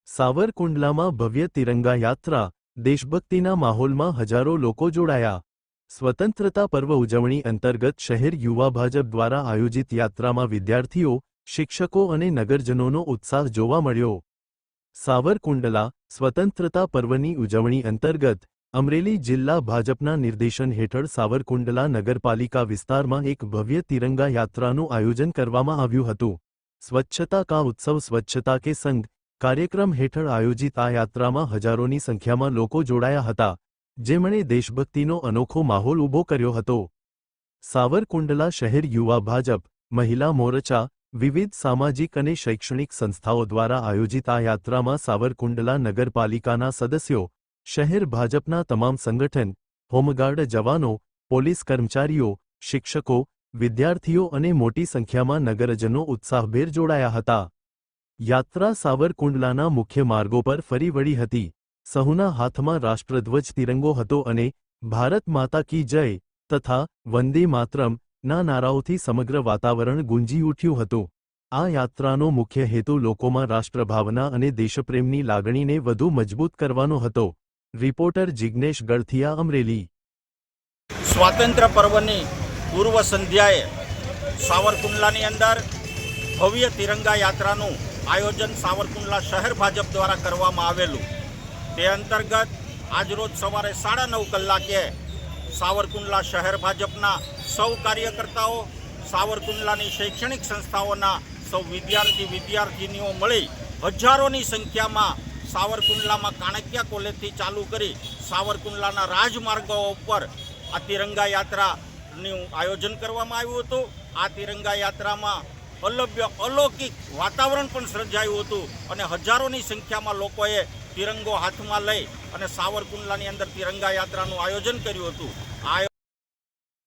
સાવરકુંડલામાં ભવ્ય તિરંગા યાત્રા, દેશભક્તિના માહોલમાં હજારો લોકો જોડાયા। સ્વતંત્રતા પર્વ ઉજવણી અંતર્ગત શહેર યુવા ભાજપ દ્વારા આયોજિત યાત્રામાં વિદ્યાર્થીઓ, શિક્ષકો અને નગરજનોનો ઉત્સાહ જોવા મળ્યો। સાવરકુંડલા સ્વતંત્રતા પર્વની ઉજવણી અંતર્ગત અમરેલી જિલ્લા ભાજપના નિર્દેશન હેઠળ સાવરકુંડલા નગરપાલિકા વિસ્તારમાં એક ભવ્ય તિરંગા યાત્રાનું આયોજન કરવામાં આવ્યું હતું। સ્વચ્છતા કા ઉત્સવ સ્વચ્છતા કે સંગ કાર્યક્રમ હેઠળ આયોજિત આ યાત્રામાં હજારોની સંખ્યામાં લોકો જોડાયા હતા, જેમણે દેશભક્તિનો અનોખો માહોલ ઊભો કર્યો હતો। સાવરકુંડલા શહેર યુવા ભાજપ, મહિલા મોરચા, વિવિધ સામાજિક અને શૈક્ષણિક સંસ્થાઓ દ્વારા આયોજિત આ યાત્રામાં સાવરકુંડલા નગરપાલિકાના સદસ્યો, શહેર ભાજપના તમામ સંગઠન, હોમગાર્ડ જવાનો, પોલીસ કર્મચારીઓ, શિક્ષકો, વિદ્યાર્થીઓ અને મોટી સંખ્યામાં નગરજનો ઉત્સાહભેર જોડાયા હતા। યાત્રા સાવરકુંડલાના મુખ્ય માર્ગો પર ફરી વળી હતી। સહુના હાથમાં રાષ્ટ્રધ્વજ તિરંગો હતો અને ભારત માતા કી જય તથા વંદે માતરમ ના નારાઓથી સમગ્ર વાતાવરણ ગુંજી ઉઠ્યું હતું। આ યાત્રાનો મુખ્ય હેતુ લોકોમાં રાષ્ટ્રભાવના અને દેશપ્રેમની લાગણીને વધુ મજબૂત કરવાનો હતો। રિપોર્ટર જિગ્નેશ ગળથિયા, અમરેલી। સ્વાતંત્ર્ય પર્વની પૂર્વ સંધ્યાએ સાવરકુંડલાની અંદર ભવ્ય તિરંગા યાત્રાનું આયોજન સાવરકુંડલા શહેર ભાજપ દ્વારા કરવામાં આવેલું। તે અંતર્ગત આજરોજ સવારે 9:30 કલાકે સાવરકુંડલા શહેર ભાજપના સૌ કાર્યકર્તાઓ, સાવરકુંડલાની શૈક્ષણિક સંસ્થાઓના સૌ વિદ્યાર્થીનીઓ મળી હજારોની સંખ્યામાં સાવરકુંડલામાં કાણકિયા કોલેજથી ચાલુ કરી સાવરકુંડલાના રાજમાર્ગો ઉપર આ તિરંગા યાત્રાનું આયોજન કરવામાં આવ્યું હતું। આ તિરંગા યાત્રામાં અલૌકિક વાતાવરણ પણ સર્જાયું હતું અને હજારોની સંખ્યામાં લોકોએ તિરંગો હાથમાં લઈ અને સાવરકુંડલાની અંદર તિરંગા યાત્રાનું આયોજન કર્યું હતું।